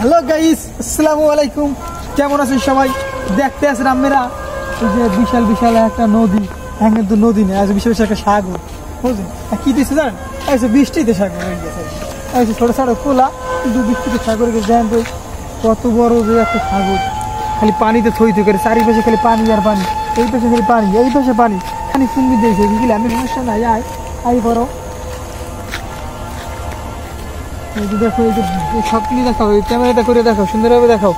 Hello guys, আসসালামু আলাইকুম। কেমন আছেন সবাই? দেখতে আছেন আপনারা এই যে বিশাল বিশাল একটা নদী। হ্যাঁ, কিন্তু নদী নেই, আজ বিশাল বিশাল একটা সাগর। বুঝলেন কি দিচ্ছে জানেন? বৃষ্টিতে সাগর হয়ে গেছে। ছোট ছোট খোলা, কিন্তু বৃষ্টিতে সাগর গেছে। দেখেন তো কত বড় যে একটা সাগর, খালি পানিতে থই থই করে, চারিপাশে খালি পানি আর পানি। এই পাশে খালি পানি, এই পাশে পানি, পানি ফুঙ্গি দিয়েছে। বুঝলি, আমি সমস্যা নাই, আই বড়। দেখো, এই যে সবগুলি দেখাও, এই ক্যামেরাটা করে দেখাও, সুন্দরভাবে দেখাও,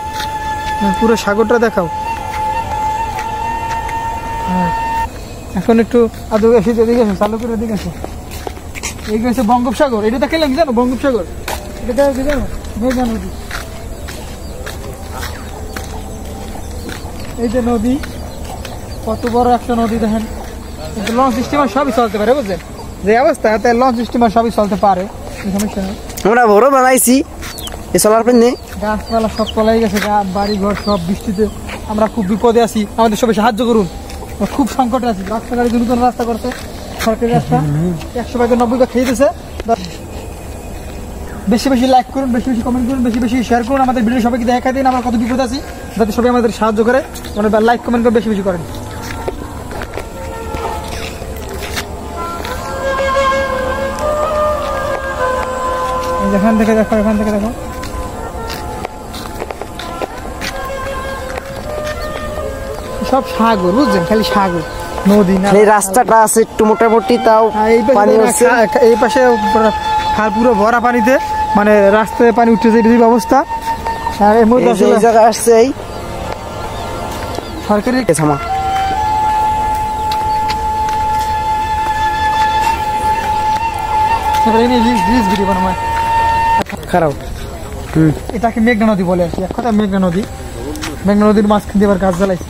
পুরো সাগরটা দেখাও। হ্যাঁ, এখন একটু আদৌ এসে দিকে আসো, চালু করে দিকে আসো। এই হচ্ছে বঙ্গোপসাগর। এটা দেখাইলাম, জানো বঙ্গোপসাগর? এটা দেখো কি জানো? মেঘনা নদী। এই যে নদী, কত বড় একটা নদী দেখেন। লঞ্চ স্টিমার সবই চলতে পারে, বুঝলেন? যে অবস্থা, তাই লঞ্চ স্টিমার সবই চলতে পারে, সমস্যা নেই। আমরা বড় বানাইছি চলার পর নেই, গাছপালা সব তলাই গেছে, বাড়ি ঘর সব। বৃষ্টিতে আমরা খুব বিপদে আছি, আমাদের সবাই সাহায্য করুন। খুব সংকটে আছি। রাস্তাঘাটে নতুন রাস্তা করছে, সরকারি রাস্তা 100 ভাগে 90 ভাগ খেয়ে দিয়েছে। বেশি বেশি লাইক করুন, বেশি বেশি কমেন্ট করুন, বেশি বেশি শেয়ার করুন। আমাদের ভিডিও সবাইকে দেখা দিন আমরা কত বিপদ আছি, যাতে সবাই আমাদের সাহায্য করে। মানে লাইক কমেন্ট করে বেশি বেশি করেন। এখান থেকে দেখো, এখান থেকে দেখো, সব সাগর, বুঝছেন? খালি সাগর, নদী না। এই রাস্তাটা আছে একটু মোটামুটি, তাও পানি আছে। এই পাশে পুরো ভরা পানিতে, মানে রাস্তায় পানি উঠতেছে, এই অবস্থা। আর এর মধ্যে এই জায়গা আসছে এই সরকারি থামা। খারাপ। এটাকে মেঘনা নদী বলে আর কি, এক কথা মেঘনা নদী। মেঘনা নদীর মাঝখান দিয়ে আবার গাছ জ্বালাইছে।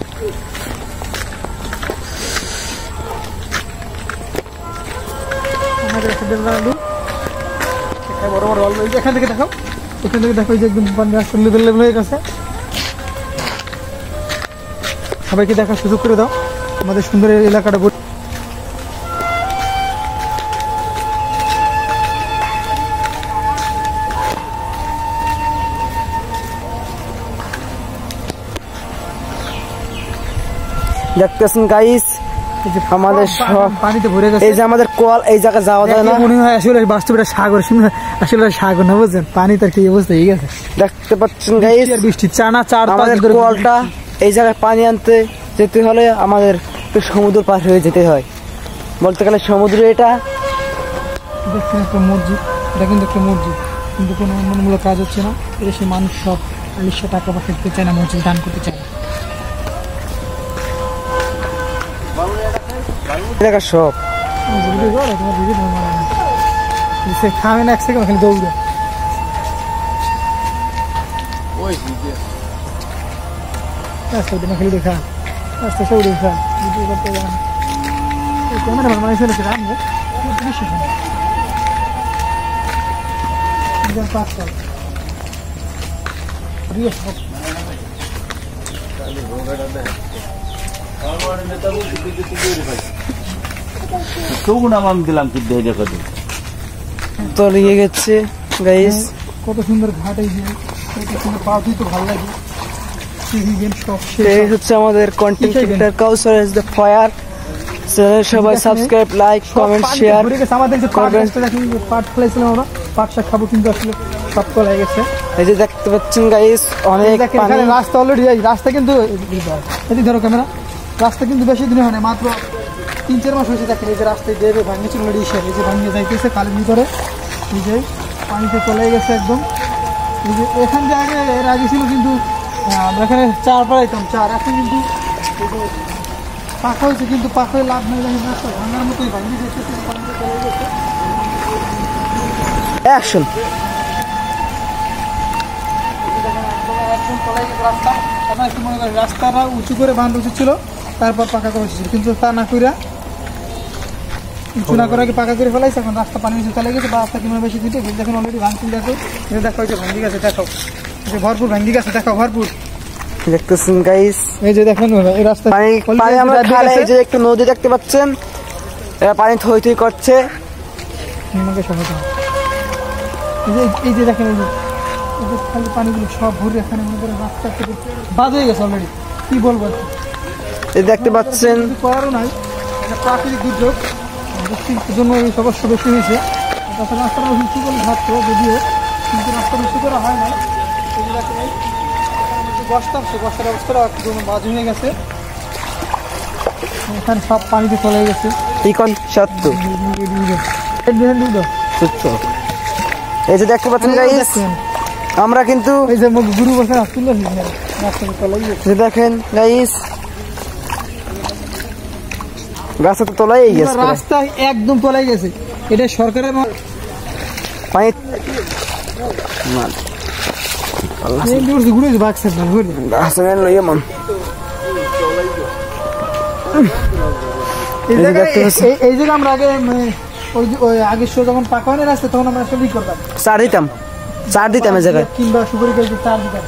বড় বড় এখান থেকে দেখো, এখান থেকে দেখো, যে একদম লেভেল লেভেল হয়ে গেছে। সবাইকে দেখার সুযোগ করে দাও আমাদের সুন্দর এলাকাটা। দেখতেছেন গাইস, আমাদের পানিতে ভরে গেছে। এই যে আমাদের কল, এই জায়গা যাওয়া যায় না। মনে হয় আসলে বাস্তবে সাগর, আসলে সাগর না, বুঝছেন? পানি তার কি অবস্থা হয়ে গেছে। দেখতে পাচ্ছেন গাইস, বৃষ্টি চানা চার আমাদের কলটা, এই জায়গায় পানি আনতে যেতে হলে আমাদের সমুদ্র পার হয়ে যেতে হয়। বলতে গেলে সমুদ্র। এটা দেখছেন একটা মসজিদ, এটা কিন্তু একটা মসজিদ, কিন্তু কোনো উন্নয়নমূলক কাজ হচ্ছে না। এদেশে মানুষ সব 40 টাকা বা খেতে চায় না, মসজিদ দান করতে চায় না। সব খাবে না, এক সেকেন্ড খালি দৌড়ে। খালি দেখা রাস্তা সব দেখা ক্যামেরা বানাইছে না, সেটা আমি তলিয়ে গেছে গাইস। কত সুন্দর ঘাট, এই যে কত সুন্দর পাখি, তো ভালো লাগে। এই হচ্ছে আমাদের content creator Kawsar is the fire. সবাই সাবস্ক্রাইব, লাইক, কমেন্ট, শেয়ার করবেন। পাট ফেলাইছিলাম আমরা, পাট শাক খাবো, কিন্তু আসলে সব তলায় গেছে। এই যে দেখতে পাচ্ছেন গাইস, অনেক পানি। রাস্তা অলরেডি, রাস্তা কিন্তু এদিকে ধরো ক্যামেরা, রাস্তা কিন্তু বেশি দিন হয় না, মাত্র 3-4 মাস হয়েছে। দেখেন এই যে রাস্তায় দেবে ভাঙিয়েছে অলরেডি, এই যে ভাঙিয়ে যাইতেছে কালের ভিতরে, এই যে পানিতে চলে গেছে একদম। এই যে এখান দিয়ে আগে এর আগে ছিল, কিন্তু আমরা এখানে চার পাড়াইতাম, চার। এখন কিন্তু পাখা হয়েছে, কিন্তু পাখা হয়ে লাভ নেই, রাস্তা ভাঙার মতোই ভাঙিয়ে যেতেছে, পানিতে চলে গেছে। অ্যাকশন। রাস্তাটা উঁচু করে বাঁধ উচিত ছিল, তারপর পাকা করে এসেছিল, কিন্তু তা না করে উঁচু না করে পাকা করে ফেলাইছে। এখন রাস্তা পানি নিচে চলে গেছে, বা রাস্তা কিভাবে বেশি দিতে দেখুন অলরেডি ভাঙছিল। দেখো, এটা দেখো, এই যে ভাঙ্গি গেছে, দেখো ভরপুর ভাঙ্গি গেছে, দেখো ভরপুর। দেখতেছেন গাইস, এই যে দেখেন এই রাস্তা পানি আমরা খালে, এই যে একটা নদী দেখতে পাচ্ছেন, এরা পানি থই থই করছে। এই যে দেখেন, খালি পানিগুলো সব ভরে এখানে মনে করে রাস্তা থেকে বাদ হয়ে গেছে অলরেডি। কি বলবো আর কি। এই দেখতে পাচ্ছেন কিছু করারও নাই, এটা প্রাকৃতিক দুর্যোগ, বৃষ্টির জন্য এই সমস্যা বেশি হয়েছে। তাছাড়া রাস্তাটা উঁচু করে থাকতো যদিও, কিন্তু রাস্তাটা উঁচু করা হয় না। বস্তা অবস্থাটা একদম বাজ হয়ে গেছে, এখানে সব পানিতে চলে গেছে। ইকন সত্য সত্য। এই যে দেখতে পাচ্ছেন গাইস, আমরা কিন্তু এই যে গুরু বসে তুলে রাস্তাতে চলে গেছে। দেখেন গাইস, রাস্তা তো তোলাই গেছে, রাস্তা একদম তোলাই গেছে। এটা সরকারের পানি ঘুরে বাক্স ঘুরে এই জায়গা আমরা আগে ওই আগের শো যখন পাকা হয় না রাস্তা, তখন আমরা আসলে করতাম চার দিতাম এই জায়গায়, কিংবা সুপারি গাছ চার দিতাম।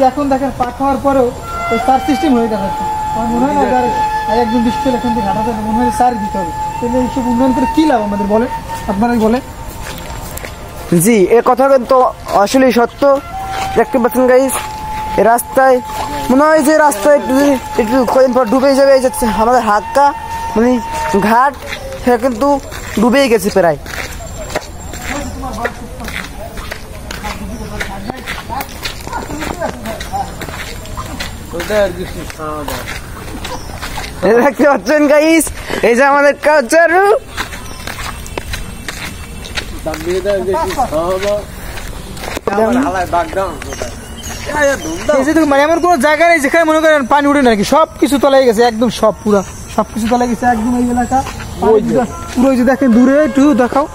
এখন দেখেন পাকা হওয়ার পরেও ওই চার সিস্টেম হয়ে গেছে। আমার মনে হয় না আর একজন বৃষ্টি এখান থেকে ঘাটাতে মনে হয় চার দিতে হবে। তাহলে এইসব উন্নয়ন করে কি লাভ আমাদের বলে, আপনারাই বলে। জি, এ কথা কিন্তু আসলেই সত্য। দেখতে পাচ্ছেন গাইস, এই রাস্তায় মনে হয় যে রাস্তায় একটু কদিন পর ডুবে যাবে। এই যাচ্ছে আমাদের হাক্কা মানে ঘাট, সেটা কিন্তু ডুবেই গেছে প্রায়। দেখতে পাচ্ছেন গাইস, এই যে আমাদের কাউচারু, এমন কোনো জায়গা নেই যেখানে মনে করেন পানি উঠে না, সব কিছু তলায় গেছে একদম, সব পুরা সব কিছু তলায় গেছে একদম। এই এলাকা পুরো যে দেখেন দূরে একটু দেখাও,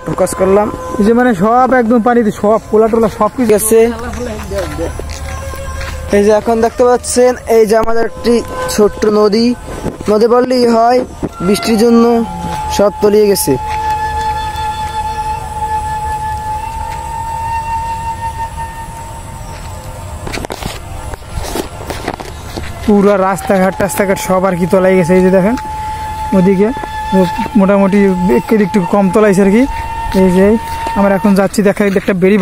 ফোকাস করলাম, এই যে মানে সব একদম পানিতে সব পোলা টোলা সব কিছু গেছে। এই যে এখন দেখতে পাচ্ছেন, এই যে আমাদের একটি ছোট্ট নদী বললেই হয়, বৃষ্টির জন্য সব তলিয়ে গেছে। পুরো রাস্তাঘাট সব আর কি তলাই গেছে। এই যে দেখেন ওদিকে মোটামুটি একটু কম তলাইছে আর কি। এই যে আমরা এখন যাচ্ছি, দেখা একটা বেরি